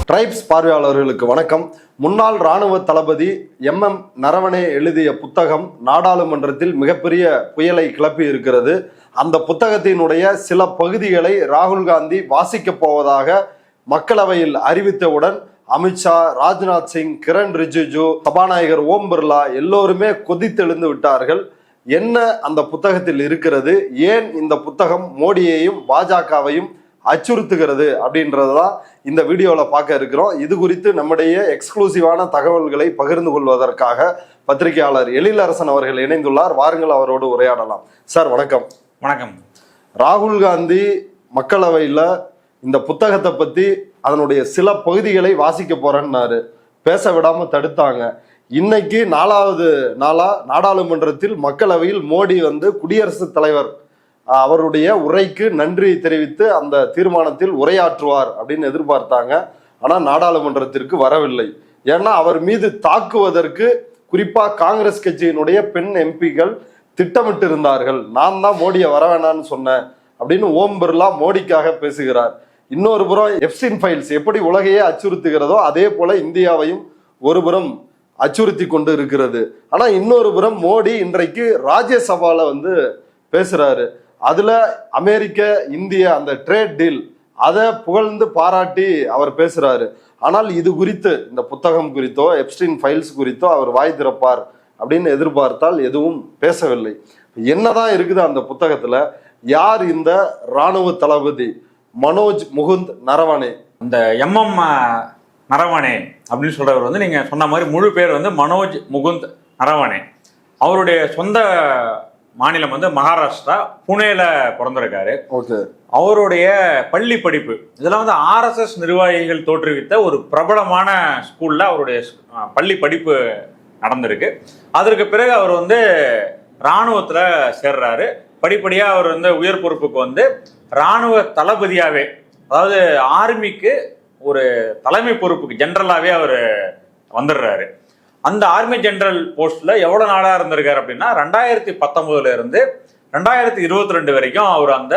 Tribes பார்வையாளர்களுக்கு வணக்கம். முன்னாள் இராணுவ தளபதி MM நரவனே எழுதிய புத்தகம் நாடாளுமன்றத்தில் மிகப்பெரிய புயலை கிளப்பி இருக்கிறது. அந்த புத்தகத்தினுடைய சில பகுதிகளை ராகுல் காந்தி வாசிக்கப் போவதாக மக்களவையில் அறிவித்தவுடன் அமித்ஷா, ராஜ்நாத் சிங், கிரண் ரிஜிஜு, சபாநாயகர் ஓம் பிர்லா எல்லோருமே கொதித்தெழுந்து விட்டார்கள். என்ன அந்த புத்தகத்தில் இருக்கிறது, ஏன் இந்த புத்தகம் மோடியையும் பாஜகவையும் அச்சுறுத்துகிறது அப்படின்றதான் இந்த வீடியோவில் பார்க்க இருக்கிறோம். இது குறித்து நம்முடைய எக்ஸ்க்ளூசிவான தகவல்களை பகிர்ந்து கொள்வதற்காக பத்திரிகையாளர் எழிலரசன் அவர்கள் இணைந்துள்ளார். வாருங்கள், அவரோடு உரையாடலாம். சார் வணக்கம். வணக்கம். ராகுல் காந்தி மக்களவையில் இந்த புத்தகத்தை பற்றி அதனுடைய சில பகுதிகளை வாசிக்க போறேன்னாரு, பேச விடாம தடுத்தாங்க. இன்னைக்கு 4வது நாளா நாடாளுமன்றத்தில் மக்களவையில் மோடி குடியரசுத் தலைவர் அவருடைய உரைக்கு நன்றி தெரிவித்து அந்த தீர்மானத்தில் உரையாற்றுவார் அப்படின்னு எதிர்பார்த்தாங்க. ஆனால் நாடாளுமன்றத்திற்கு வரவில்லை. ஏன்னா அவர் மீது தாக்குவதற்கு குறிப்பாக காங்கிரஸ் கட்சியினுடைய பெண் எம்பிகள் திட்டமிட்டு இருந்தார்கள். நான் தான் மோடியை வர வேணான்னு சொன்னேன் அப்படின்னு ஓம் பிர்லா மோடிக்காக பேசுகிறார். இன்னொரு புறம் எப்ஸ்டைன் ஃபைல்ஸ் எப்படி உலகையே அச்சுறுத்துகிறதோ அதே போல இந்தியாவையும் ஒருபுறம் அச்சுறுத்தி கொண்டு இருக்கிறது. ஆனா இன்னொரு புறம் மோடி இன்றைக்கு ராஜ்யசபால பேசுறாரு. அதுல அமெரிக்க இந்திய அந்த ட்ரேட் டீல் அதை புகழ்ந்து பாராட்டி அவர் பேசுறாரு. ஆனால் இது குறித்து, இந்த புத்தகம் குறித்தோ எப்ஸ்டைன் ஃபைல்ஸ் குறித்தோ அவர் வாய் திறப்பார் அப்படின்னு எதிர்பார்த்தால் எதுவும் பேசவில்லை. என்னதான் இருக்குது அந்த புத்தகத்துல? யார் இந்த இராணுவ தளபதி மனோஜ் முகுந்த் நரவனே? இந்த MM நரவனே அப்படின்னு சொல்றவர் நீங்க சொன்ன மாதிரி முழு பேர் மனோஜ் முகுந்த் நரவனே. அவருடைய சொந்த மாநிலம் மகாராஷ்டிரா, புனேல பிறந்திருக்காரு. அவருடைய பள்ளி படிப்பு இதெல்லாம் RSS நிர்வாகிகள் தோற்றுவித்த ஒரு பிரபலமான ஸ்கூல்ல அவருடைய பள்ளி படிப்பு நடந்திருக்கு. அதற்கு பிறகு அவர் இராணுவத்துல சேர்றாரு. படிப்படியா அவர் உயர் பொறுப்புக்கு இராணுவ தளபதியாவே, அதாவது ஆர்மிக்கு ஒரு தலைமை பொறுப்புக்கு ஜெனரலாவே அவர் வந்துடுறாரு. அந்த ஆர்மி ஜெனரல் போஸ்ட்ல எவ்வளவு நாளா இருந்திருக்காரு அப்படின்னா 2019 இருந்து 2022 வரைக்கும் அவர் அந்த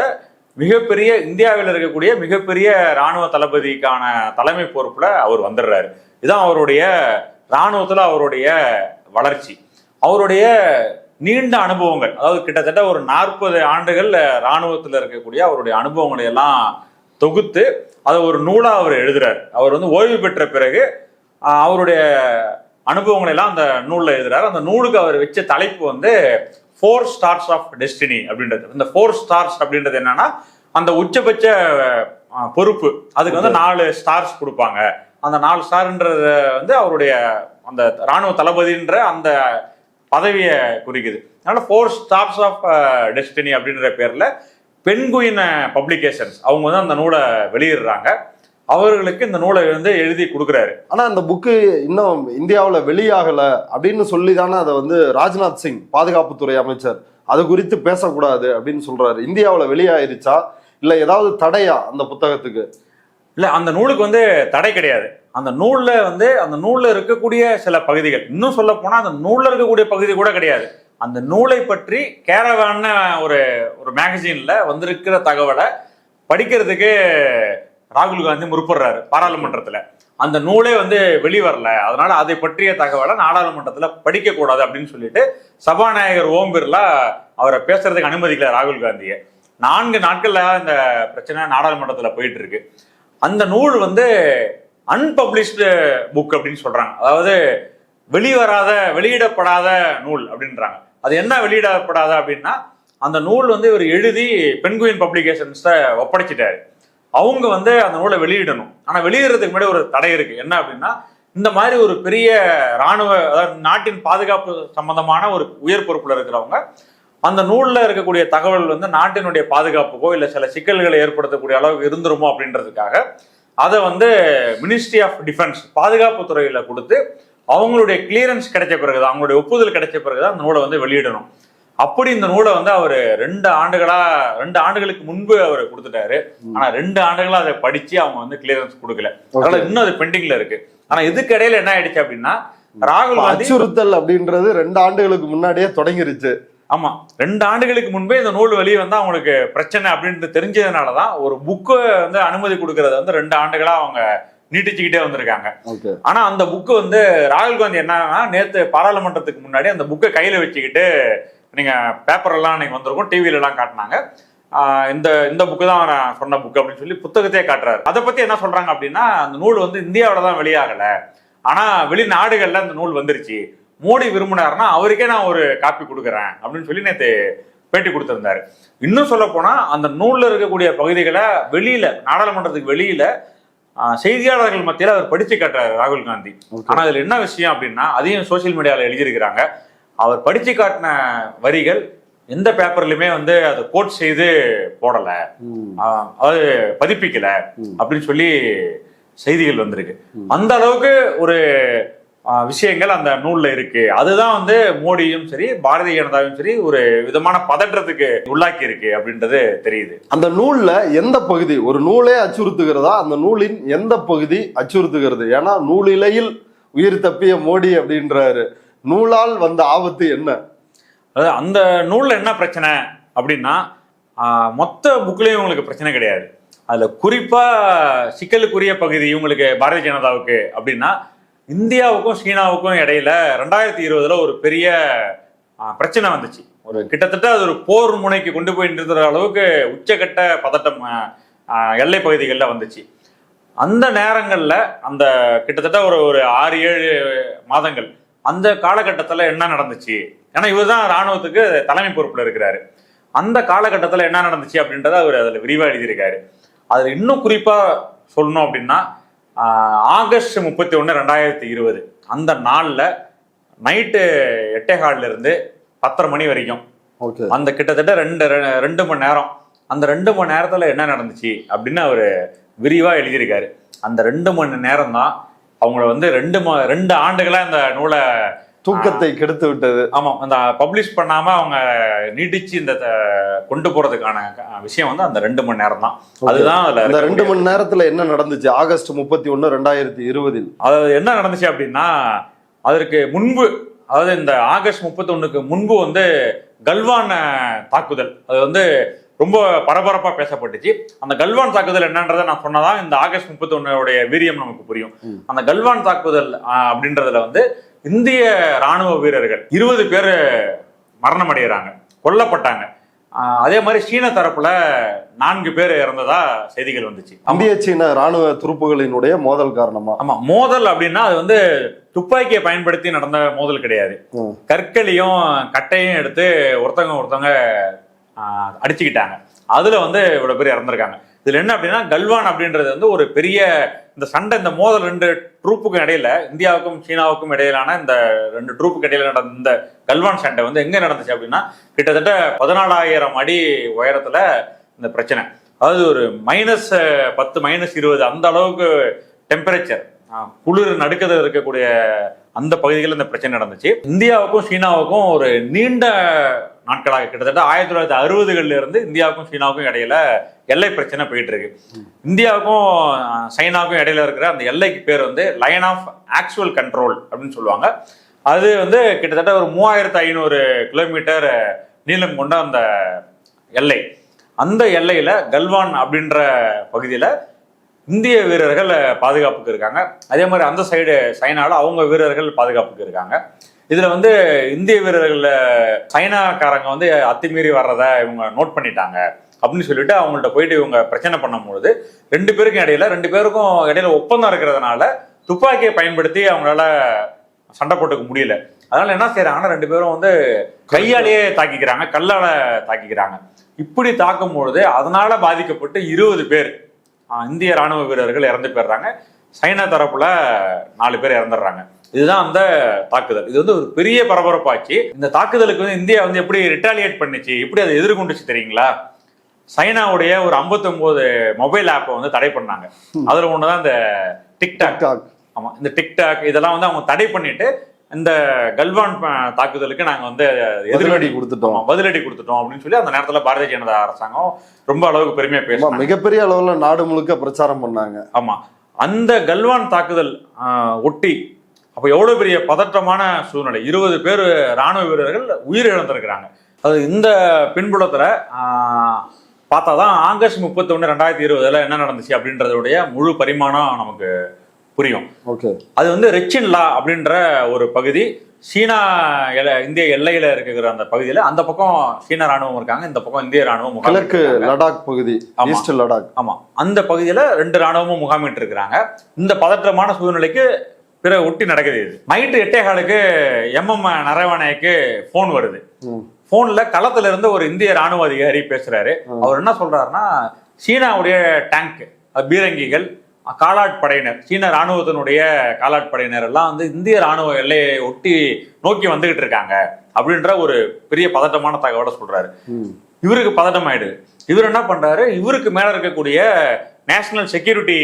மிகப்பெரிய இந்தியாவில் இருக்கக்கூடிய மிகப்பெரிய இராணுவ தளபதிக்கான தலைமை பொறுப்புல அவர் வந்துடுறாரு. இதுதான் அவருடைய இராணுவத்துல அவருடைய வளர்ச்சி. அவருடைய நீண்ட அனுபவங்கள், அதாவது கிட்டத்தட்ட ஒரு 40 ஆண்டுகள் இராணுவத்தில் இருக்கக்கூடிய அவருடைய அனுபவங்களை எல்லாம் தொகுத்து அதை ஒரு நூலா அவர் எழுதுறாரு. அவர் ஓய்வு பெற்ற பிறகு அவருடைய அனுபவங்களை எல்லாம் அந்த நூல்ல எழுதுறாரு. அந்த நூலுக்கு அவர் வச்ச தலைப்பு 4 ஸ்டார்ஸ் ஆஃப் டெஸ்டினி அப்படின்றது. இந்த 4 ஸ்டார்ஸ் அப்படின்றது என்னன்னா, அந்த உச்சபட்ச பொறுப்பு அதுக்கு 4 ஸ்டார்ஸ் கொடுப்பாங்க. அந்த 4 ஸ்டார்ன்றது அவருடைய அந்த இராணுவ தளபதின்ற அந்த பதவியை குறிக்குது. அதனால 4 ஸ்டார்ஸ் ஆஃப் டெஸ்டினி அப்படின்ற பேர்ல பென்குயின் பப்ளிகேஷன்ஸ் அவங்க அந்த நூலை வெளியிடுறாங்க. அவர்களுக்கு இந்த நூலை எழுதி கொடுக்குறாரு. ஆனா அந்த புக்கு இன்னும் இந்தியாவில் வெளியாகல அப்படின்னு சொல்லி தானே அதை ராஜ்நாத் சிங், பாதுகாப்புத்துறை அமைச்சர், அது குறித்து பேசக்கூடாது அப்படின்னு சொல்றாரு. இந்தியாவில் வெளியாயிருச்சா இல்ல ஏதாவது தடையா அந்த புத்தகத்துக்கு? இல்ல, அந்த நூலுக்கு தடை கிடையாது. அந்த நூல்ல அந்த நூல்ல இருக்கக்கூடிய சில பகுதிகள், இன்னும் சொல்ல போனா அந்த நூல்ல இருக்கக்கூடிய பகுதி கூட கிடையாது. அந்த நூலை பற்றி கேரவான ஒரு மேகசின்ல வந்திருக்கிற தகவலை படிக்கிறதுக்கு ராகுல் காந்தி முற்படுறாரு பாராளுமன்றத்துல. அந்த நூலே வெளிவரல, அதனால அதை பற்றிய தகவலை நாடாளுமன்றத்துல படிக்க கூடாது அப்படின்னு சொல்லிட்டு சபாநாயகர் ஓம் பிர்லா அவரை பேசுறதுக்கு அனுமதிக்கல ராகுல் காந்தியை. 4 நாட்கள்ல இந்த பிரச்சனை நாடாளுமன்றத்துல போயிட்டு இருக்கு. அந்த நூல் அன்பப்ளிஷ்டு புக் அப்படின்னு சொல்றாங்க. அதாவது வெளியிடப்படாத நூல் அப்படின்றாங்க. அது என்ன வெளியிடப்படாத அப்படின்னா, அந்த நூல் இவர் எழுதி பென்குயின் பப்ளிகேஷன்ஸை ஒப்படைச்சிட்டாரு. அவங்க அந்த நூலை வெளியிடணும். ஆனா வெளியிடுறதுக்கு முன்னாடி ஒரு தடை இருக்கு. என்ன அப்படின்னா, இந்த மாதிரி ஒரு பெரிய இராணுவ, அதாவது நாட்டின் பாதுகாப்பு சம்பந்தமான ஒரு உயர் பொறுப்புல இருக்கிறவங்க அந்த நூல்ல இருக்கக்கூடிய தகவல் நாட்டினுடைய பாதுகாப்புக்கோ இல்ல சில சிக்கல்களை ஏற்படுத்தக்கூடிய அளவுக்கு இருந்துருமோ அப்படின்றதுக்காக அதை மினிஸ்ட்ரி ஆஃப் டிஃபென்ஸ், பாதுகாப்பு துறையில கொடுத்து அவங்களுடைய கிளியரன்ஸ் கிடைச்ச பிறகுதான், அவங்களுடைய ஒப்புதல் கிடைச்ச பிறகுதான் அந்த நூலை வெளியிடணும். அப்படி இந்த நூலை அவர் 2 ஆண்டுகளுக்கு முன்பு அவர் கொடுத்துட்டாரு. ஆனா 2 ஆண்டுகளா அதை படிச்சு அவங்க கிளியரன்ஸ் கொடுக்கல. அதனால இன்னும் அது பெண்டிங்ல இருக்கு. ஆனா இதுக்கு இடையில என்ன ஆயிடுச்சு அப்படின்னா, ராகுல் காந்தி அச்சுறுத்தல் அப்படின்றது 2 ஆண்டுகளுக்கு முன்னாடியே தொடங்கிருச்சு. ஆமா, 2 ஆண்டுகளுக்கு முன்பே இந்த நூல் வெளியே அவங்களுக்கு பிரச்சனை அப்படின்ட்டு தெரிஞ்சதுனாலதான் ஒரு புக்கு அனுமதி கொடுக்கறத 2 ஆண்டுகளா அவங்க நீட்டிச்சுக்கிட்டே வந்திருக்காங்க. ஓகே. ஆனா அந்த புக்கு வந்து ராகுல் காந்தி என்னன்னா நேத்து பாராளுமன்றத்துக்கு முன்னாடி அந்த புக்கை கையில வச்சுக்கிட்டு நீங்க பேப்பர் எல்லாம் நீங்க வந்திருக்கும் டிவில எல்லாம் காட்டினாங்க. இந்த இந்த புக்கு தான் நான் சொன்ன புக் அப்படின்னு சொல்லி புத்தகத்தையே காட்டுறாரு. அதை பத்தி என்ன சொல்றாங்க அப்படின்னா அந்த நூல் வந்து இந்தியாவில தான் வெளியாகல, ஆனா வெளிநாடுகள்ல அந்த நூல் வந்துருச்சு, மோடி விரும்பினாருன்னா அவருக்கே நான் ஒரு காப்பி கொடுக்குறேன் அப்படின்னு சொல்லி நேற்று பேட்டி கொடுத்திருந்தாரு. இன்னும் சொல்ல போனா அந்த நூல்ல இருக்கக்கூடிய பகுதிகளை வெளியில நாடாளுமன்றத்துக்கு வெளியில செய்தியாளர்கள் மத்தியில அவர் படிச்சு காட்டுறாரு ராகுல் காந்தி. ஆனா அதுல என்ன விஷயம் அப்படின்னா அதையும் சோசியல் மீடியால எழுதியிருக்கிறாங்க. அவர் படிச்சு காட்டின வரிகள் எந்த பேப்பர்லயுமே வந்து அதை கோட் செய்து போடல, அதாவது பதிப்பிக்கல அப்படின்னு சொல்லி செய்திகள் வந்திருக்கு. அந்த அளவுக்கு ஒரு விஷயங்கள் அந்த நூல்ல இருக்கு. அதுதான் வந்து மோடியும் சரி பாரதிய ஜனதாவும் சரி ஒரு விதமான பதற்றத்துக்கு உள்ளாக்கி இருக்கு அப்படின்றது தெரியுது. அந்த நூல்ல எந்த பகுதி, ஒரு நூலே அச்சுறுத்துகிறதா, அந்த நூலின் எந்த பகுதி அச்சுறுத்துகிறது? ஏன்னா நூலிலையில் உயிர் தப்பிய மோடி அப்படின்றாரு. நூலால் வந்த ஆபத்து என்ன? அதாவது அந்த நூல்ல என்ன பிரச்சனை அப்படின்னா மொத்த புக்லயும் உங்களுக்கு பிரச்சனை கிடையாது. அதுல குறிப்பா சிக்கலுக்குரிய பகுதி இவங்களுக்கு பாரதிய ஜனதாவுக்கு அப்படின்னா இந்தியாவுக்கும் சீனாவுக்கும் இடையில 2020 ஒரு பெரிய பிரச்சனை வந்துச்சு. ஒரு கிட்டத்தட்ட அது ஒரு போர் முனைக்கு கொண்டு போய் நிறுத்துற அளவுக்கு உச்சகட்ட பதட்டம் எல்லை பகுதிகளில் வந்துச்சு. அந்த நேரங்கள்ல அந்த கிட்டத்தட்ட ஒரு 6-7 மாதங்கள் அந்த காலகட்டத்தில் என்ன நடந்துச்சு, ஏன்னா இவர் தான் இராணுவத்துக்கு தலைமை பொறுப்புல இருக்கிறாரு, அந்த காலகட்டத்தில் என்ன நடந்துச்சு அப்படின்றத அவர் அதில் விரிவாக எழுதியிருக்காரு. அதில் இன்னும் குறிப்பா சொல்லணும் அப்படின்னா ஆகஸ்ட் 31, 2020 அந்த நாள்ல நைட்டு 8:15 இருந்து 10:30 மணி வரைக்கும் அந்த கிட்டத்தட்ட 2 மணி நேரம், அந்த 2 மணி நேரத்துல என்ன நடந்துச்சு அப்படின்னு அவரு விரிவா எழுதியிருக்காரு. அந்த 2 மணி நேரம் தான் அவங்கள வந்து 2 ஆண்டுகளா இந்த நூலை தூக்கத்தை கெடுத்து விட்டது. ஆமா, அந்த பப்ளிஷ் பண்ணாம அவங்க நீட்டிச்சு இந்த கொண்டு போறதுக்கான விஷயம் வந்து அந்த 2 மணி நேரம் தான். அதுதான் அந்த 2 மணி நேரத்துல என்ன நடந்துச்சு ஆகஸ்ட் 31, 2020? அதாவது என்ன நடந்துச்சு அப்படின்னா அதற்கு முன்பு, அதாவது இந்த ஆகஸ்ட் 31க்கு முன்பு வந்து கல்வான் தாக்குதல் அது வந்து ரொம்ப பரபரப்பா பேசப்பட்டுச்சு. அந்த கல்வான் தாக்குதல் என்னன்றதை நான் சொன்னதான் இந்த ஆகஸ்ட் 31 வீரியம் நமக்கு புரியும். அந்த கல்வான் தாக்குதல் அப்படின்றதுல வந்து இந்திய ராணுவ வீரர்கள் 20 பேர் மரணம் அடைகிறாங்க, கொல்லப்பட்டாங்க. அதே மாதிரி சீன தரப்புல 4 பேர் இறந்ததா செய்திகள் வந்துச்சு. இந்திய சீன ராணுவ துருப்புகளினுடைய மோதல் காரணமா? ஆமா, மோதல் அப்படின்னா அது வந்து துப்பாக்கியை பயன்படுத்தி நடந்த மோதல் கிடையாது. கற்களையும் கட்டையும் எடுத்து ஒருத்தவங்க அடிச்சுக்கிட்டாங்க. அதுல வந்து இவ்வளவு பேர் இறந்திருக்காங்க. இதுல என்ன அப்படின்னா கல்வான் அப்படின்றது வந்து ஒரு பெரிய இந்த சண்டை, இந்த மோதல் 2 ட்ரூப்புக்கும் இடையில, இந்தியாவுக்கும் சீனாவுக்கும் இடையிலான இந்த 2 ட்ரூப்புக்கு இடையில நடந்த இந்த கல்வான் சண்டை வந்து எங்க நடந்துச்சு அப்படின்னா கிட்டத்தட்ட 14,000 அடி உயரத்துல இந்த பிரச்சனை. அதாவது ஒரு -10 -20 அந்த அளவுக்கு டெம்பரேச்சர், குளிர் நடுக்கத்தில் இருக்கக்கூடிய அந்த பகுதிகளில் இந்த பிரச்சனை நடந்துச்சு. இந்தியாவுக்கும் சீனாவுக்கும் ஒரு நீண்ட நாட்களாக கிட்டத்தட்ட 1960களில் இருந்து இந்தியாவுக்கும் சீனாவுக்கும் இடையில எல்லை பிரச்சனை போயிட்டு இருக்கு. இந்தியாவுக்கும் சைனாவுக்கும் இடையில இருக்கிற அந்த எல்லைக்கு பேர் வந்து லைன் ஆஃப் ஆக்சுவல் கண்ட்ரோல் அப்படின்னு சொல்லுவாங்க. அது வந்து கிட்டத்தட்ட ஒரு 3500 கிலோமீட்டர் நீளம் கொண்ட அந்த எல்லை. அந்த எல்லையில கல்வான் அப்படின்ற பகுதியில இந்திய வீரர்கள் பாதுகாப்புக்கு இருக்காங்க. அதே மாதிரி அந்த சைடு சைனால அவங்க வீரர்கள் பாதுகாப்புக்கு இருக்காங்க. இதுல வந்து இந்திய வீரர்கள் சைனாக்காரங்க வந்து அத்துமீறி வர்றத இவங்க நோட் பண்ணிட்டாங்க அப்படின்னு சொல்லிட்டு அவங்கள்ட்ட போயிட்டு இவங்க பிரச்சனை பண்ணும்பொழுது 2 பேருக்கும் இடையில ஒப்பந்தம் இருக்கிறதுனால துப்பாக்கியை பயன்படுத்தி அவங்களால சண்டை போட்டுக்க முடியல. அதனால என்ன செய்யறாங்கன்னா 2 பேரும் வந்து கையாலேயே தாக்கிக்கிறாங்க, கல்லால தாக்கிக்கிறாங்க. இப்படி தாக்கும் பொழுது அதனால பாதிக்கப்பட்டு 20 பேர் இந்திய ராணுவ வீரர்கள் இறந்து போயிடுறாங்க. சைனா தரப்புல 4 பேர் இறந்துடுறாங்க. இதுதான் அந்த தாக்குதல். இது வந்து ஒரு பெரிய பரபரப்பாச்சு. இந்த தாக்குதலுக்கு வந்து இந்தியா வந்து எப்படி ரிட்டாலியேட் பண்ணிச்சு, எப்படி அதை எதிர்கொண்டுச்சு தெரியுங்களா? சைனாவுடைய ஒரு 59 மொபைல் ஆப்பை வந்து தடை பண்ணாங்க. அதுல ஒண்ணுதான் இந்த டிக்டாக். ஆமா, இந்த டிக்டாக் இதெல்லாம் வந்து அவங்க தடை பண்ணிட்டு இந்த கல்வான் தாக்குதலுக்கு நாங்க வந்து பதிலடி கொடுத்துட்டோம் அப்படின்னு சொல்லி அந்த நேரத்துல பாரதிய ஜனதா அரசாங்கம் ரொம்ப அளவுக்கு பெருமையா பேசும், மிகப்பெரிய அளவுல நாடு முழுக்க பிரச்சாரம் பண்ணாங்க. ஆமா, அந்த கல்வான் தாக்குதல் ஒட்டி அப்ப எவ்வளவு பெரிய பதற்றமான சூழ்நிலை, 20 பேர் ராணுவ வீரர்கள் உயிரிழந்திருக்கிறாங்க. அது இந்த பின்புலத்துல பார்த்தாதான் ஆகஸ்ட் 31, 2020 என்ன நடந்துச்சு அப்படின்றதுடைய முழு பரிமாணம் நமக்கு புரியும். ஓகே, அது வந்து ரெச்சின் லா அப்படின்ற ஒரு பகுதி சீனா இந்திய எல்லையில இருக்கிற அந்த பகுதியில, அந்த பக்கம் சீன ராணுவம் இருக்காங்க, இந்த பக்கம் இந்திய ராணுவம் கிழக்கு லடாக் பகுதி, ஈஸ்ட் லடாக். ஆமா, அந்த பகுதியில 2 ராணுவமும் முகாமிட்டு இருக்கிறாங்க. இந்த பதற்றமான சூழ்நிலைக்கு பிற ஒட்டி நடக்குது. இது நைட்டு 8:15 MM நரவணேக்கு போன் வருது. போன்ல களத்துல இருந்து ஒரு இந்திய ராணுவ அதிகாரி பேசுறாரு. அவர் என்ன சொல்றாருன்னா, சீனாவுடைய டேங்க், பீரங்கிகள், காலாட்படையினர், சீன ராணுவத்தினுடைய காலாட்படையினர் எல்லாம் வந்து இந்திய ராணுவ எல்லையை ஒட்டி நோக்கி வந்துகிட்டு இருக்காங்க அப்படின்ற ஒரு பெரிய பதட்டமான தகவலை சொல்றாரு. இவருக்கு பதட்டம் ஆயிடுது. இவர் என்ன பண்றாரு, இவருக்கு மேல இருக்கக்கூடிய நேஷனல் செக்யூரிட்டி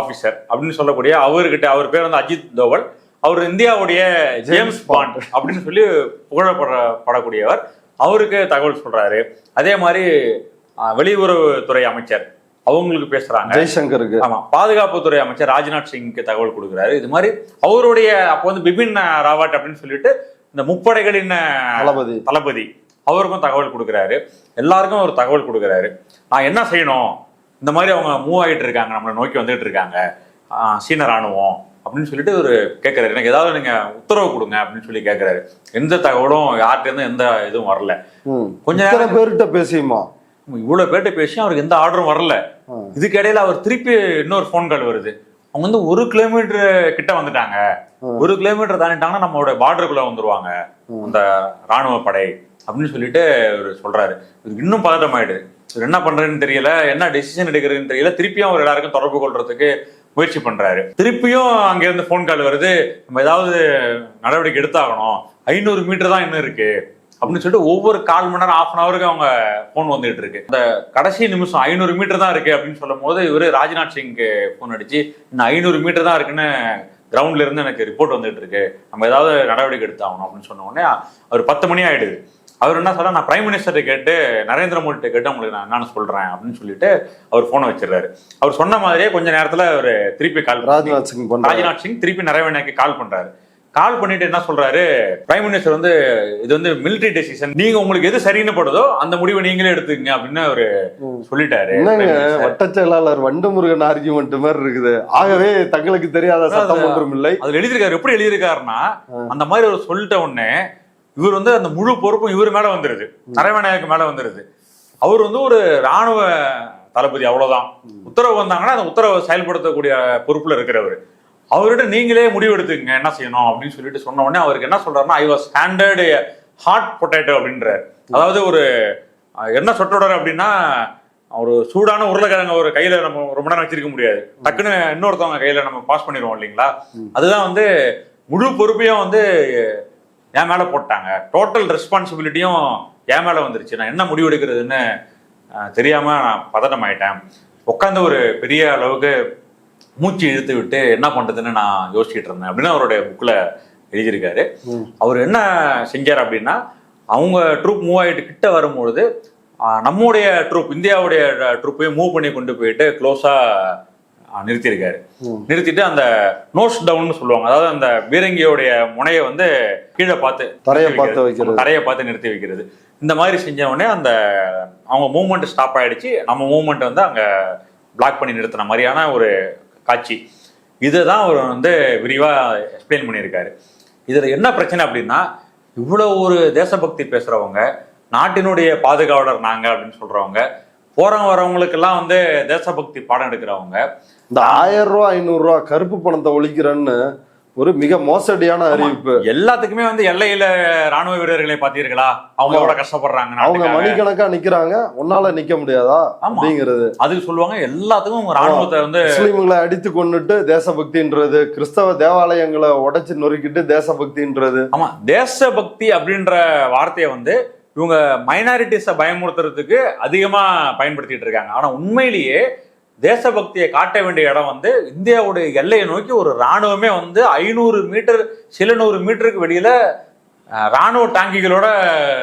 ஆபீசர் அப்படின்னு சொல்லக்கூடிய அவர்கிட்ட, அவர் பேர் வந்து அஜித் தோவல், அவர் இந்தியாவுடைய ஜேம்ஸ் பாண்ட் அப்படின்னு சொல்லி புகழப்படக்கூடியவர், அவருக்கு தகவல் சொல்றாரு. அதே மாதிரி வெளியுறவுத்துறை அமைச்சர் அவங்களுக்கு பேசுறாங்க, ஜெய்சங்கருக்கு. ஆமா, பாதுகாப்புத்துறை அமைச்சர் ராஜ்நாத் சிங்க்கு தகவல் கொடுக்குறாரு. இது மாதிரி அவருடைய அப்போ வந்து பிபின் ராவத் அப்படின்னு சொல்லிட்டு இந்த முப்படைகளின் தளபதி, அவருக்கும் தகவல் கொடுக்குறாரு. எல்லாருக்கும் ஒரு தகவல் கொடுக்குறாரு. நான் என்ன செய்யணும், இந்த மாதிரி அவங்க மூவ் ஆகிட்டு இருக்காங்க, நம்மளை நோக்கி வந்துட்டு இருக்காங்க சீன ராணுவம் அப்படின்னு சொல்லிட்டு ஒரு கேட்கிறாரு. எனக்கு ஏதாவது நீங்க உத்தரவு கொடுங்க அப்படின்னு சொல்லி கேட்கிறாரு. எந்த தகவலும் யார்கிட்ட இருந்து எந்த இதுவும் வரல. கொஞ்ச நேரம் பேர்கிட்ட பேசியுமா, இவ்வளவு பேர்கிட்ட பேசி அவருக்கு எந்த ஆர்டரும் வரல. இதுக்கு இடையில அவர் திருப்பி இன்னொரு போன் கால் வருது. அவங்க வந்து 1 கிலோமீட்டர் கிட்ட வந்துட்டாங்க, 1 கிலோமீட்டர் தாண்டிட்டாங்கன்னா நம்மளோட பார்டருக்குள்ள வந்துருவாங்க அந்த ராணுவ படை அப்படின்னு சொல்லிட்டு அவர் சொல்றாரு. இதுக்கு இன்னும் பதட்டம் ஆயிடுது. இவர் என்ன பண்றதுன்னு தெரியல, என்ன டெசிஷன் எடுக்கிறதுன்னு தெரியல. திருப்பியும் அவர் எல்லாருக்கும் தொடர்பு கொள்றதுக்கு முயற்சி பண்றாரு. திருப்பியும் அங்க இருந்து போன் கால் வருது, நம்ம ஏதாவது நடவடிக்கை எடுத்தாகணும், 500 மீட்டர் தான் இன்னும் இருக்கு அப்படின்னு சொல்லிட்டு ஒவ்வொரு 1/4 மணி நேரம் 1/2 ஹவருக்கு அவங்க போன் வந்துட்டு இருக்கு. அந்த கடைசி நிமிஷம் 500 மீட்டர் தான் இருக்கு அப்படின்னு சொல்லும் போது இவரு ராஜ்நாத் சிங்க்கு போன் அடிச்சு, இன்னும் 500 மீட்டர் தான் இருக்குன்னு கிரவுண்ட்ல இருந்து எனக்கு ரிப்போர்ட் வந்துட்டு இருக்கு, நம்ம ஏதாவது நடவடிக்கை எடுத்தாகணும் அப்படின்னு சொன்ன உடனே அவர் 10 மணி ஆயிடுது. அவர் என்ன சொல்ற, நான் பிரைம் மினிஸ்டரை கேட்டு நரேந்திர மோடிட்ட கேட்டு உங்களுக்கு நான் என்னன்னு சொல்றேன் அப்படின்னு சொல்லிட்டு அவர் போனை வச்சிடறாரு. அவர் சொன்ன மாதிரியே கொஞ்ச நேரத்துல அவர் திருப்பி ராஜ்நாத் சிங் திருப்பி நரேந்திரனுக்கு கால் பண்றாரு. கால் பண்ணிட்டு என்ன சொல்றாரு, பிரைம் மினிஸ்டர் வந்து இது வந்து மிலிட்டரி டெசிஷன், நீங்க உங்களுக்கு எது சரின்னு படுதோ அந்த முடிவை நீங்களே எடுத்துக்கங்க அப்படின்னு அவரு சொல்லிட்டாரு. வட்ட செயலாளர் வண்டுமுருகன் ஆர்கியூமெண்ட் மாதிரி இருக்குது. ஆகவே தங்களுக்கு தெரியாத சட்டம் ஒன்றும் இல்லை. அதுல எழுதியிருக்காரு. எப்படி எழுதியிருக்காருன்னா, அந்த மாதிரி ஒரு சொல்லிட்ட உடனே இவர் வந்து அந்த முழு பொறுப்பும் இவர் மேல வந்துருது, நரேந்திரனுக்கு மேல வந்துருது. அவர் வந்து ஒரு ராணுவ தளபதி, அவ்வளவுதான். உத்தரவு வந்தாங்கன்னா அந்த உத்தரவை செயல்படுத்தக்கூடிய பொறுப்புல இருக்கிறவர். அவர்கிட்ட நீங்களே முடிவு எடுத்துக்கங்க என்ன செய்யணும் அப்படின்னு சொல்லிட்டு சொன்ன உடனே அவருக்கு என்ன சொல்றாருன்னா, I was handed hot potato அப்படின்றாரு. அதாவது ஒரு என்ன சொற்றொடர் அப்படின்னா, ஒரு சூடான உருளைக்கிழங்கு ஒரு கையில நம்ம ரொம்ப நேரம் வச்சிருக்க முடியாது, டக்குன்னு இன்னொருத்தவங்க கையில நம்ம பாஸ் பண்ணிடுவோம் இல்லைங்களா. அதுதான் வந்து முழு பொறுப்பையும் வந்து என் மேல போட்டாங்க, டோட்டல் ரெஸ்பான்சிபிலிட்டியும் என் மேல வந்துருச்சு, நான் என்ன முடிவு எடுக்கிறதுன்னு தெரியாம நான் பதட்டம் ஆயிட்டேன், உட்காந்து ஒரு பெரிய அளவுக்கு மூச்சு இழுத்து விட்டு என்ன பண்றதுன்னு நான் யோசிச்சுட்டு இருந்தேன் அப்படின்னு அவருடைய புக்ல எழுதியிருக்காரு. அவர் என்ன செஞ்சார் அப்படின்னா, அவங்க ட்ரூப் மூவ் ஆகிட்டு கிட்ட வரும்பொழுது நம்முடைய ட்ரூப், இந்தியாவுடைய ட்ரூப்பையும் மூவ் பண்ணி கொண்டு போயிட்டு க்ளோஸா நிறுத்தியிருக்காரு. நிறுத்திட்டு அந்த நோஸ் டவுன் சொல்லுவாங்க, அதாவது அந்த பீரங்கியோடைய முனையை வந்து கீழே பார்த்து தரையை பார்த்து நிறுத்தி வைக்கிறது. இந்த மாதிரி செஞ்ச உடனே அந்த அவங்க மூவ்மெண்ட் ஸ்டாப் ஆயிடுச்சு, நம்ம மூவ்மெண்ட் வந்து அங்க பிளாக் பண்ணி நிறுத்தின மாதிரியான ஒரு காட்சி. இதுதான் அவர் வந்து விரிவா எக்ஸ்பிளைன் பண்ணியிருக்காரு. இதுல என்ன பிரச்சனை அப்படின்னா, இவ்வளவு ஒரு தேசபக்தி பேசுறவங்க, நாட்டினுடைய பாதுகாவலர் நாங்க அப்படின்னு சொல்றவங்க, போறவங்க வரவங்களுக்கெல்லாம் வந்து தேசபக்தி பாடம் எடுக்கிறவங்க, இந்த 1000 ரூபா 500 ரூபா கருப்பு பணத்தை ஒழிக்கிறேன்னு ஒரு மிக மோசடியான அறிவிப்பு. எல்லாத்துக்குமே வந்து எல்லையில ராணுவ வீரர்களை பாத்தீர்களா, அவங்க எவ்வளவு கஷ்டப்படுறாங்க, அவங்க மணிக்கணக்கா நிக்கிறாங்க, ஒன்னால நிக்க முடியாதா அப்படிங்கிறது அதுக்கு சொல்லுவாங்க. எல்லாத்துக்கும் ராணுவத்தை வந்து முஸ்லிம்களை அடித்து கொண்டுட்டு தேசபக்தின்றது, கிறிஸ்தவ தேவாலயங்களை உடைச்சு நொறுக்கிட்டு தேசபக்தின்றது. ஆமா, தேசபக்தி அப்படின்ற வார்த்தையை வந்து இவங்க மைனாரிட்டிஸை பயமுறுத்துறதுக்கு அதிகமா பயன்படுத்திட்டு இருக்காங்க. ஆனா உண்மையிலேயே தேசபக்தியை காட்ட வேண்டிய இடம் வந்து இந்தியாவுடைய எல்லையை நோக்கி ஒரு ராணுவமே வந்து 500 மீட்டர், சில 100 மீட்டருக்கு வெளியில ராணுவ டாங்கிகளோட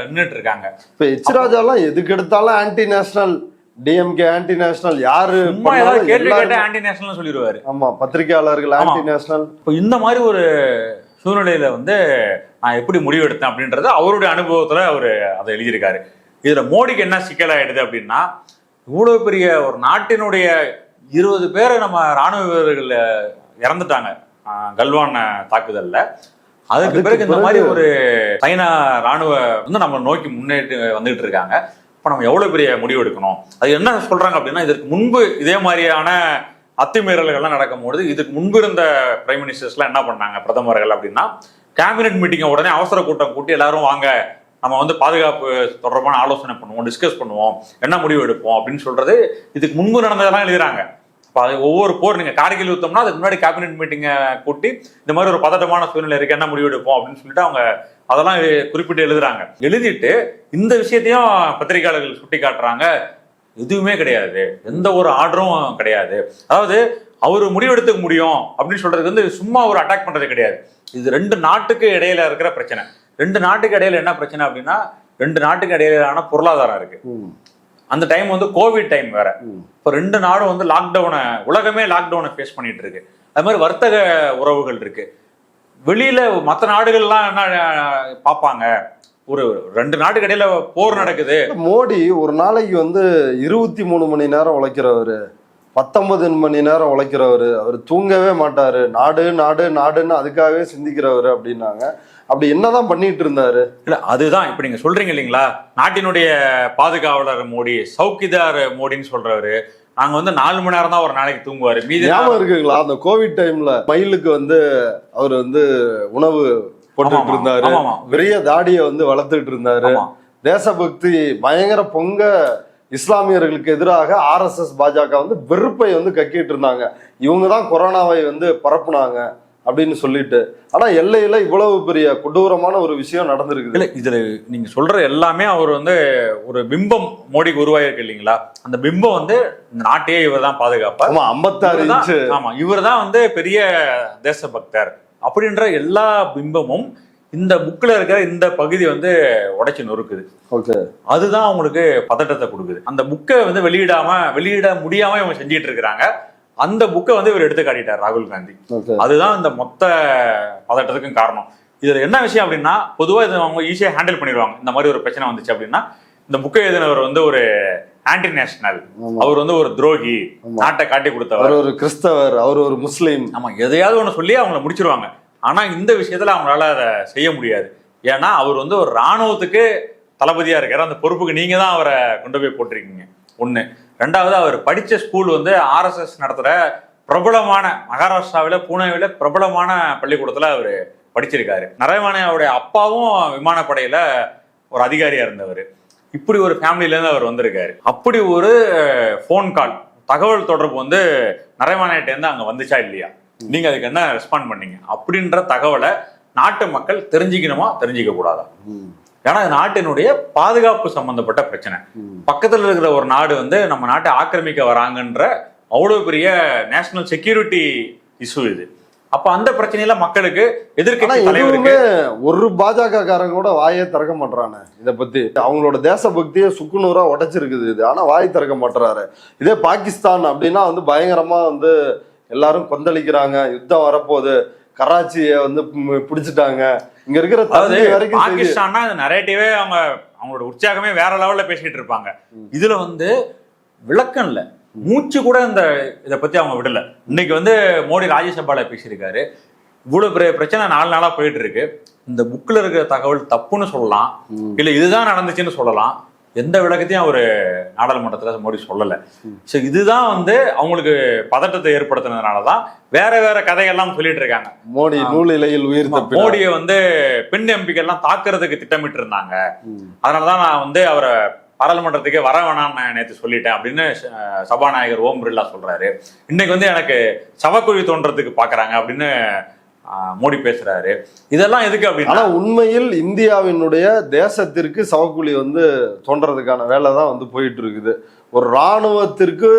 நின்றுட்டு இருக்காங்க. இப்ப எச்ராஜாலாம் எதுக்கு எடுத்தாலும் anti national, DMK anti national, யாரு கேள்வி கேட்ட ஆன்டி நேஷனல் சொல்லிடுவாரு. ஆமா, பத்திரிகையாளர்கள் ஆன்டி நேஷனல். இப்போ இந்த மாதிரி ஒரு சூழ்நிலையில வந்து நான் எப்படி முடிவு எடுத்தேன் அப்படின்றது அவருடைய அனுபவத்துல அவரு அதை எழுதியிருக்காரு. இதுல மோடிக்கு என்ன சிக்கலாயிடுது அப்படின்னா, இவ்வளவு பெரிய ஒரு நாட்டினுடைய 20 பேரை நம்ம ராணுவ வீரர்கள் இறந்துட்டாங்க கல்வான் தாக்குதல்ல. அதுக்கு பிறகு இந்த மாதிரி ஒரு சைனா ராணுவ வந்து நம்ம நோக்கி முன்னேறி வந்துகிட்டு இருக்காங்க. இப்ப நம்ம எவ்வளவு பெரிய முடிவு எடுக்கணும்? அது என்ன சொல்றாங்க அப்படின்னா, இதற்கு முன்பு இதே மாதிரியான அத்துமீறல்கள்லாம் நடக்கும்போது இதுக்கு முன்பு இருந்த பிரைம் மினிஸ்டர்ஸ்லாம் என்ன பண்ணாங்க, பிரதமர்கள் அப்படின்னா, கேபினெட் மீட்டிங்கை உடனே அவசர கூட்டம் கூட்டி எல்லாரும் வாங்க, நம்ம வந்து பாதுகாப்பு தொடர்பான ஆலோசனை பண்ணுவோம், டிஸ்கஸ் பண்ணுவோம், என்ன முடிவு எடுப்போம் அப்படின்னு சொல்றது இதுக்கு முன்பு நடந்ததெல்லாம் எழுதுறாங்க. இப்போ அது ஒவ்வொரு போர், நீங்க கார்கில் யுத்தம்னா அதுக்கு முன்னாடி கேபினெட் மீட்டிங்கை கூட்டி இந்த மாதிரி ஒரு பதட்டமான சூழ்நிலை இருக்கு, என்ன முடிவு எடுப்போம் அப்படின்னு சொல்லிட்டு அவங்க அதெல்லாம் குறிப்பிட்டு எழுதுறாங்க. எழுதிட்டு இந்த விஷயத்தையும் பத்திரிகையாளர்கள் சுட்டி காட்டுறாங்க. எதுவுமே கிடையாது, எந்த ஒரு ஆர்டரும் கிடையாது. அதாவது அவரு முடிவெடுத்துக்க முடியும் அப்படின்னு சொல்றதுக்கு வந்து சும்மா ஒரு அட்டாக் பண்றது கிடையாது. இது 2 நாட்டுக்கு இடையில இருக்கிற பிரச்சனை. 2 நாட்டுக்கு இடையில என்ன பிரச்சனை அப்படின்னா, 2 நாட்டுக்கு இடையிலான பொருளாதாரம் இருக்கு. அந்த டைம் வந்து கோவிட் டைம் வேற. இப்போ 2 நாடும் வந்து லாக்டவுனை, உலகமே லாக்டவுனை ஃபேஸ் பண்ணிட்டு இருக்கு. அது மாதிரி வர்த்தக உறவுகள் இருக்கு. வெளியில மற்ற நாடுகள்லாம் என்ன பார்ப்பாங்க, ஒரு 2 நாட்டுக்கு இடையில போர் நடக்குது. மோடி ஒரு நாளைக்கு வந்து 23 மணி நேரம் உழைக்கிறவரு, 19 மணி நேரம் உழைக்கிறவரு, அவர் தூங்கவே மாட்டாரு, நாடு நாடு நாடுன்னு அதுக்காகவே சிந்திக்கிறவரு அப்படின்னாங்க. அப்படி என்னதான் பண்ணிட்டு இருந்தாரு? இல்ல அதுதான் இப்ப நீங்க சொல்றீங்க இல்லைங்களா, நாட்டினுடைய பாதுகாவலர் மோடி, சௌக்கிதார் மோடின்னு சொல்றவரு, நாங்க வந்து 4 மணி நேரம் தான் ஒரு நாளைக்கு தூங்குவாரு. மீதி ஞாபகம் இருக்குங்களா அந்த கோவிட் டைம்ல மயிலுக்கு வந்து அவர் வந்து உணவு போட்டுட்டு இருந்தாரு, பெரிய தாடியை வந்து வளர்த்துட்டு இருந்தாரு, தேசபக்தி பயங்கர பொங்க, இஸ்லாமியர்களுக்கு எதிராக RSS பாஜக வந்து வெறுப்பை வந்து கக்கிட்டு இருந்தாங்க, இவங்கதான் கொரோனாவை வந்து பரப்புனாங்க அப்படின்னு சொல்லிட்டு. ஆனா எல்லையில இவ்வளவு பெரிய கொடூரமான ஒரு விஷயம் நடந்திருக்கு. இல்ல இதுல நீங்க சொல்ற எல்லாமே அவர் வந்து ஒரு பிம்பம் மோடிக்கு உருவாயிருக்கு இல்லைங்களா, அந்த பிம்பம் வந்து இந்த நாட்டையே இவர் தான் பாதுகாப்பார். 56 இன்ச்சு. ஆமா, இவர் தான் வந்து பெரிய தேசபக்தர் அப்படின்ற எல்லா பிம்பமும் இந்த புக்ல இருக்கிற இந்த பகுதி வந்து உடைச்சு நொறுக்குது. அதுதான் அவங்களுக்கு பதட்டத்தை கொடுக்குது. அந்த புக்கை வந்து வெளியிட முடியாம இவங்க செஞ்சிட்டு இருக்கிறாங்க. அந்த புக்கை வந்து இவர் எடுத்து காட்டிட்டார் ராகுல் காந்தி. அதுதான் இந்த மொத்த பதட்டத்துக்கும் காரணம். இதுல என்ன விஷயம் அப்படின்னா, பொதுவா இதை அவங்க ஈஸியா ஹேண்டில் பண்ணிடுவாங்க. இந்த மாதிரி ஒரு பிரச்சனை வந்துச்சு அப்படின்னா, இந்த புக்கை எழுதினவர் வந்து ஒரு ஆன்டி நேஷனல், அவர் வந்து ஒரு துரோகி, நாட்டை காட்டி கொடுத்தவர், ஒரு கிறிஸ்தவர், அவர் ஒரு முஸ்லீம், ஆமா எதையாவது ஒண்ணு சொல்லி அவங்களை முடிச்சிருவாங்க. ஆனா இந்த விஷயத்துல அவங்களால அதை செய்ய முடியாது. ஏன்னா அவர் வந்து ஒரு ராணுவத்துக்கு தளபதியா இருக்காரு. அந்த பொறுப்புக்கு நீங்க தான் அவரை கொண்டு போய் போட்டிருக்கீங்க. ஒண்ணு. 2வது, அவர் படிச்ச ஸ்கூல் வந்து RSS நடத்துற பிரபலமான, மகாராஷ்டிராவில புனேவில பிரபலமான பள்ளிக்கூடத்துல அவர் படிச்சிருக்காரு. நரவணேவுடைய அப்பாவும் விமானப்படையில ஒரு அதிகாரியா இருந்தவர். இப்படி ஒரு ஃபேமிலில இருந்து அவர் வந்திருக்காரு. அப்படி ஒரு போன் கால், தகவல் தொடர்பு வந்து நரவணேட்ட இருந்து அங்க வந்துச்சா இல்லையா, நீங்க அதுக்கு என்ன ரெஸ்பாண்ட் பண்ணீங்க அப்படின்ற தகவலை நாட்டு மக்கள் தெரிஞ்சுக்கணுமா தெரிஞ்சுக்க கூடாதா? ஏன்னா நாட்டினுடைய பாதுகாப்பு சம்பந்தப்பட்ட பிரச்சனை. பக்கத்துல இருக்கிற ஒரு நாடு வந்து நம்ம நாட்டை ஆக்கிரமிக்க வராங்கன்ற அவ்வளவு பெரிய நேஷனல் செக்யூரிட்டி இஷ்யூ இது. அப்ப அந்த பிரச்சனையில மக்களுக்கு எதிர்க்கட்சி தலைவருக்கு ஒரு பாஜக காரங்க கூட வாயே திறக்க மாட்டானே இதை பத்தி. அவங்களோட தேசபக்தியை சுக்குநூறா உடைச்சிருக்குது இது, ஆனா வாய் திறக்க மாட்டாரு. இதே பாகிஸ்தான் அப்படின்னா வந்து பயங்கரமா வந்து எல்லாரும் கொந்தளிக்கிறாங்க, யுத்தம் வரப்போகுது, கராச்சியை வந்து பிடிச்சிட்டாங்க, இங்க இருக்கிற வரைக்கும் பாகிஸ்தான்னா நரேட்டிவே அவங்களோட உற்சாகமே வேற லெவல்ல பேசிட்டு இருப்பாங்க. இதுல வந்து விளக்கம் இல்ல, மூச்சு கூட இந்த இதை பத்தி அவங்க விடல. இன்னைக்கு வந்து மோடி ராஜ்யசபால பேசியிருக்காரு. இவ்வளவு பெரிய பிரச்சனை 4 நாளா போயிட்டு இருக்கு. இந்த புக்ல இருக்கிற தகவல் தப்புன்னு சொல்லலாம், இல்ல இதுதான் நடந்துச்சுன்னு சொல்லலாம். எந்த விளக்கத்தையும் அவரு நாடாளுமன்றத்துல மோடி சொல்லல. சோ இதுதான் வந்து அவங்களுக்கு பதட்டத்தை ஏற்படுத்தினதுனாலதான் வேற வேற கதைகள்லாம் சொல்லிட்டு இருக்காங்க. மோடி நூலிலையில் உயிர் தப்பி மோடியை வந்து பெண் எம்பிக்கள் எல்லாம் தாக்குறதுக்கு திட்டமிட்டு இருந்தாங்க, அதனாலதான் நான் வந்து அவரை பாராளுமன்றத்துக்கே வர வேணாம்னு நேற்று சொல்லிட்டேன் அப்படின்னு சபாநாயகர் ஓம் பிர்லா சொல்றாரு. இன்னைக்கு வந்து எனக்கு சவக்குழி தோன்றதுக்கு பாக்குறாங்க அப்படின்னு மோடி பேசுறாரு. இதெல்லாம் எதுக்கு அப்படின்னா, உண்மையில் இந்தியாவினுடைய தேசத்திற்கு சவக்குழி வந்து தோன்றதுக்கான வேலை தான் வந்து போயிட்டு இருக்குது. ஒரு ராணுவத்திற்கு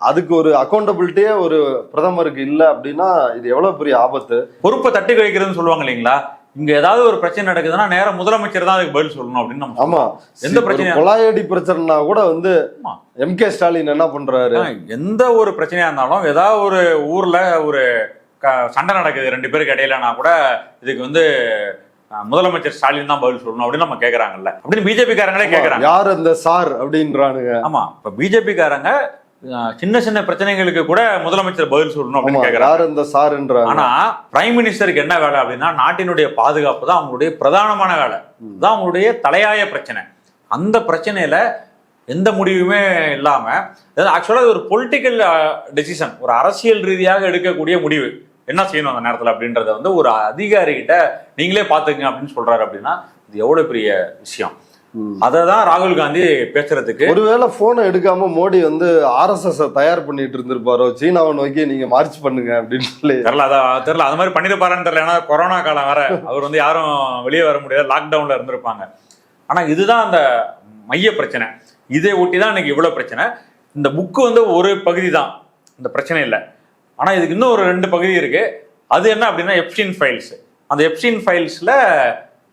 அதுக்கு ஒரு அக்கௌண்டபிலிட்டியே ஒரு பிரதமருக்கு இல்லை அப்படின்னா இது எவ்வளவு பெரிய ஆபத்து. பொறுப்பை தட்டி கழிக்கிறதுன்னு சொல்லுவாங்க இல்லைங்களா, இங்க ஏதாவது ஒரு பிரச்சனை நடக்குதுன்னா நேரம் முதலமைச்சர் தான் அதுக்கு பதில் சொல்லணும் அப்படின்னு நம்ம. ஆமா, எந்த பிரச்சனை, கொலாயடி பிரச்சனைனா கூட வந்து MK ஸ்டாலின் என்ன பண்றாரு, எந்த ஒரு பிரச்சனையா இருந்தாலும் ஏதாவது ஒரு ஊர்ல ஒரு சண்டை நடக்குது 2 பேருக்கு இடையிலனா கூட இதுக்கு வந்து முதலமைச்சர் ஸ்டாலின் தான் பதில் சொல்லணும் அப்படின்னு நம்ம கேக்குறாங்கல்ல, அப்படின்னு பிஜேபி காரங்களே கேக்குறாங்க. யார் அந்த சார் அப்படின்றானுங்க. ஆமா, இப்ப பிஜேபி காரங்க சின்ன சின்ன பிரச்சனைகளுக்கு கூட முதலமைச்சர் பதில் சொல்லணும் அப்படின்னு கேக்குறாங்க. யார் அந்த சார்ன்றாங்க. ஆனா பிரைம் மினிஸ்டருக்கு என்ன வேலை அப்படின்னா, நாட்டினுடைய பாதுகாப்பு தான் அவங்களுடைய பிரதானமான வேலை, தான் அவங்களுடைய தலையாய பிரச்சனை. அந்த பிரச்சனையில எந்த முடிவுமே இல்லாம, ஆக்சுவலா ஒரு பொலிட்டிக்கல் டெசிஷன், ஒரு அரசியல் ரீதியாக எடுக்கக்கூடிய முடிவு, என்ன செய்யணும் அந்த நேரத்துல அப்படின்றத வந்து ஒரு அதிகாரிகிட்ட நீங்களே பாத்துக்கங்க அப்படின்னு சொல்றாரு அப்படின்னா இது எவ்வளவு பெரிய விஷயம். அததான் ராகுல் காந்தி பேசுறதுக்கு, ஒருவேளை போனை எடுக்காம மோடி வந்து RSS தயார் பண்ணிட்டு இருந்திருப்பாரோ, சீனாவை நோக்கி நீங்க மார்ச் பண்ணுங்க அப்படின்னு சொல்லி. தெரியல அது மாதிரி பண்ணிருப்பாருன்னு தெரியல. ஏன்னா கொரோனா காலம் வேற, அவர் வந்து யாரும் வெளியே வர முடியாது, லாக்டவுன்ல இருந்திருப்பாங்க. ஆனா இதுதான் அந்த மைய பிரச்சனை. இதை ஒட்டிதான் இன்னைக்கு இவ்வளவு பிரச்சனை. இந்த புக்கு வந்து ஒரு பகுதி தான் இந்த பிரச்சனை இல்லை. ஆனா இதுக்கு இன்னும் ஒரு 2 பகுதி இருக்கு. அது என்ன அப்படின்னா எப்ஸ்டீன் ஃபைல்ஸ். அந்த எப்ஸ்டீன் ஃபைல்ஸ்ல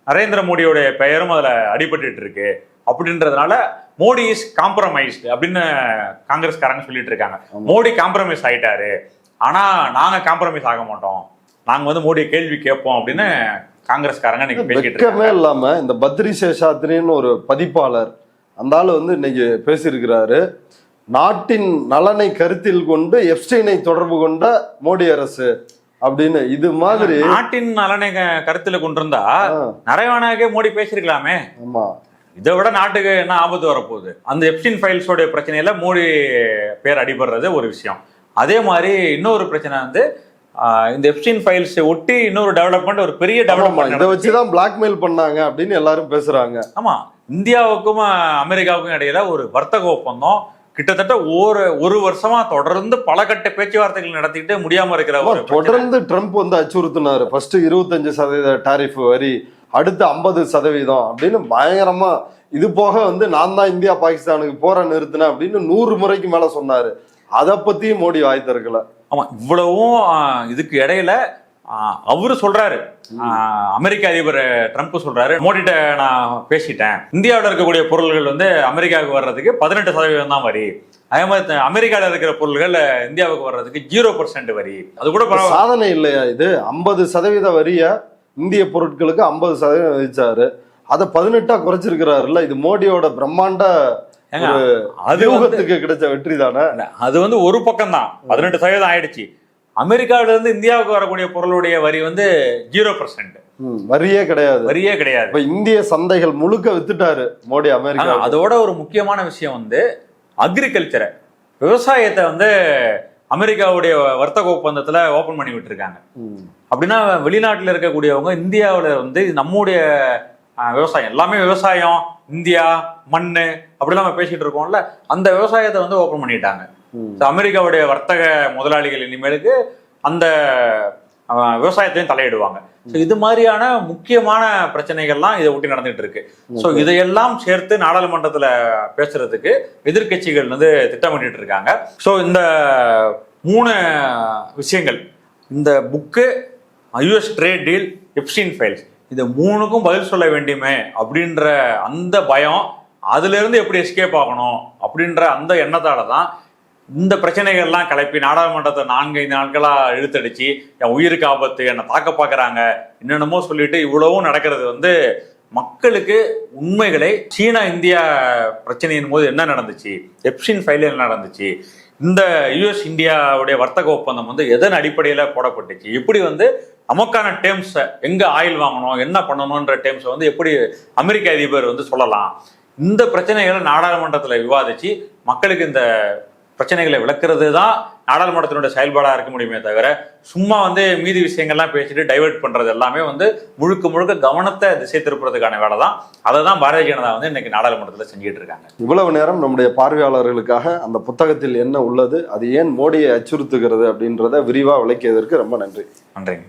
நரேந்திர மோடியோட பெயரும் அதுல அடிபட்டு இருக்கு. அப்படின்றதுனால மோடி இஸ் காம்ப்ரமைஸ்டு அப்படின்னு காங்கிரஸ்காரங்க சொல்லிட்டு இருக்காங்க. மோடி காம்ப்ரமைஸ் ஆயிட்டாரு, ஆனா நாங்க காம்ப்ரமைஸ் ஆக மாட்டோம், நாங்க வந்து மோடியை கேள்வி கேட்போம் அப்படின்னு காங்கிரஸ்காரங்க இன்னைக்கு பேசிட்டு இருக்காங்க. இல்லாம இந்த பத்ரி சேஷாத்ரின்னு ஒரு பதிப்பாளர், அந்த ஆளு வந்து இன்னைக்கு பேசியிருக்கிறாரு. நாட்டின் நலனை கருத்தில் கொண்டு எப்ஸ்டீனை தொடர்பு கொண்ட மோடி அரசு அப்படின்னு. இது மாதிரி நாட்டின் நலனை கருத்துல கொண்டிருந்தா நரேவானாக்கே மோடி பேசிருக்கலாமே. ஆமா, இதை விட நாட்டுக்கு என்ன ஆபத்து வரப்போகுது? அந்த எப்ஸ்டீன் ஃபைல்ஸோட பிரச்சனையில மோடி பேர் அடிபடுறது ஒரு விஷயம். அதே மாதிரி இன்னொரு பிரச்சனை வந்து இந்த எப்ஸ்டீன் ஃபைல்ஸ் ஒட்டி இன்னொரு டெவலப்மெண்ட், ஒரு பெரிய டெவலப்மெண்ட், இதை வச்சுதான் பிளாக்மெயில் பண்ணாங்க அப்படின்னு எல்லாரும் பேசுறாங்க. ஆமா, இந்தியாவுக்கும் அமெரிக்காவுக்கும் இடையில ஒரு வர்த்தக ஒப்பந்தம் கிட்டத்தட்ட ஒரு வருஷமா தொடர்ந்து பல கட்ட பேச்சுவார்த்தைகள் நடத்திட்டு முடியாம இருக்கிற ஒரு தொடர்ந்து ட்ரம்ப் வந்து அச்சுறுத்தினாரு. ஃபர்ஸ்ட் 25% டாரிஃப் வரி, அடுத்து 50% அப்படின்னு பயங்கரமா. இது போக வந்து நான் தான் இந்தியா பாகிஸ்தானுக்கு போற நிறுத்தினேன் அப்படின்னு 100 முறைக்கு மேல சொன்னாரு. அதை பத்தியும் மோடி வாய் திறக்கல. ஆமா, இவ்வளவும் இதுக்கு இடையில அவரு சொல்றாரு, அமெரிக்க அதிபர் ட்ரம்ப் சொல்றாரு, மோடிட்ட நான் பேசிட்டேன், இந்தியாவில் இருக்கக்கூடிய பொருள்கள் வந்து அமெரிக்காவுக்கு வர்றதுக்கு 18% தான் வரி, அதே மாதிரி அமெரிக்காவில் இருக்கிற பொருள்கள் இந்தியாவுக்கு வர்றதுக்கு 0% வரி. அது கூட சாதனை இல்லையா இது? 50% வரிய இந்திய பொருட்களுக்கு 50% விதிச்சாரு, அதை 18 குறைச்சிருக்கிறாருல்ல. இது மோடியோட பிரம்மாண்ட அதுக்கு கிடைச்ச வெற்றி தானே. அது வந்து ஒரு பக்கம் தான், 18% ஆயிடுச்சு. அமெரிக்காவில இருந்து இந்தியாவுக்கு வரக்கூடிய பொருளுடைய வரி வந்து 0%. வரியே கிடையாது, வரியே கிடையாது. இப்ப இந்திய சந்தைகள் முழுக்க வித்துட்டாரு மோடி அமெரிக்கா. அதோட ஒரு முக்கியமான விஷயம் வந்து அக்ரிகல்ச்சரை, விவசாயத்தை வந்து அமெரிக்காவுடைய வர்த்தக ஒப்பந்தத்துல ஓபன் பண்ணி விட்டுருக்காங்க. அப்படின்னா வெளிநாட்டுல இருக்கக்கூடியவங்க இந்தியாவில வந்து நம்முடைய விவசாயம் எல்லாமே விவசாயம், இந்தியா மண்ணு அப்படிலாம் நம்ம பேசிட்டு இருக்கோம்ல, அந்த விவசாயத்தை வந்து ஓபன் பண்ணிட்டாங்க. அமெரிக்காவுடைய வர்த்தக முதலாளிகள் இனிமேலுக்கு அந்த விவசாயத்தையும் தலையிடுவாங்க. இது மாதிரியான முக்கியமான பிரச்சனைகள்லாம் இதை ஒட்டி நடந்துட்டு இருக்கு. ஸோ இதையெல்லாம் சேர்த்து நாடாளுமன்றத்துல பேசுறதுக்கு எதிர்கட்சிகள் வந்து திட்டமிட்டு இருக்காங்க. ஸோ இந்த 3 விஷயங்கள், இந்த book, US trade deal, Epstein files, இது 3க்கும் பதில் சொல்ல வேண்டியமே அப்படின்ற அந்த பயம், அதுல இருந்து எப்படி எஸ்கேப் ஆகணும் அப்படின்ற அந்த எண்ணத்தால தான் இந்த பிரச்சனைகள்லாம் கிளப்பி நாடாளுமன்றத்தை 4-5 நாட்களா இழுத்தடிச்சு என் உயிருக்கு ஆபத்து, என்னை தாக்க பார்க்குறாங்க, என்னென்னமோ சொல்லிட்டு இவ்வளவும் நடக்கிறது வந்து மக்களுக்கு உண்மைகளை, சீனா இந்தியா பிரச்சனையின் போது என்ன நடந்துச்சு, எப்ஸ்டீன் ஃபைல் என்ன நடந்துச்சு, இந்த யுஎஸ் இந்தியாவுடைய வர்த்தக ஒப்பந்தம் வந்து எதன் அடிப்படையில் போடப்பட்டுச்சு, எப்படி வந்து நமக்கான டேர்ம்ஸை, எங்கே ஆயில் வாங்கணும், என்ன பண்ணணுன்ற டேர்ம்ஸை வந்து எப்படி அமெரிக்க அதிபர் வந்து சொல்லலாம், இந்த பிரச்சனைகளை நாடாளுமன்றத்தில் விவாதிச்சு மக்களுக்கு இந்த பிரச்சனைகளை விளக்குறது தான் நாடாளுமன்றத்தினுடைய செயல்பாடாக இருக்க முடியுமே தவிர, சும்மா வந்து மீதி விஷயங்கள்லாம் பேசிட்டு டைவெர்ட் பண்றது எல்லாமே வந்து முழுக்க கவனத்தை திசை திருப்புறதுக்கான வேலை தான். அதை தான் பாரதிய ஜனதா வந்து இன்னைக்கு நாடாளுமன்றத்தில் செஞ்சுட்டு இருக்காங்க. இவ்வளவு நேரம் நம்முடைய பார்வையாளர்களுக்காக அந்த புத்தகத்தில் என்ன உள்ளது, அது ஏன் மோடியை அச்சுறுத்துகிறது அப்படின்றத விரிவா விளக்கியதற்கு ரொம்ப நன்றி. நன்றிங்க.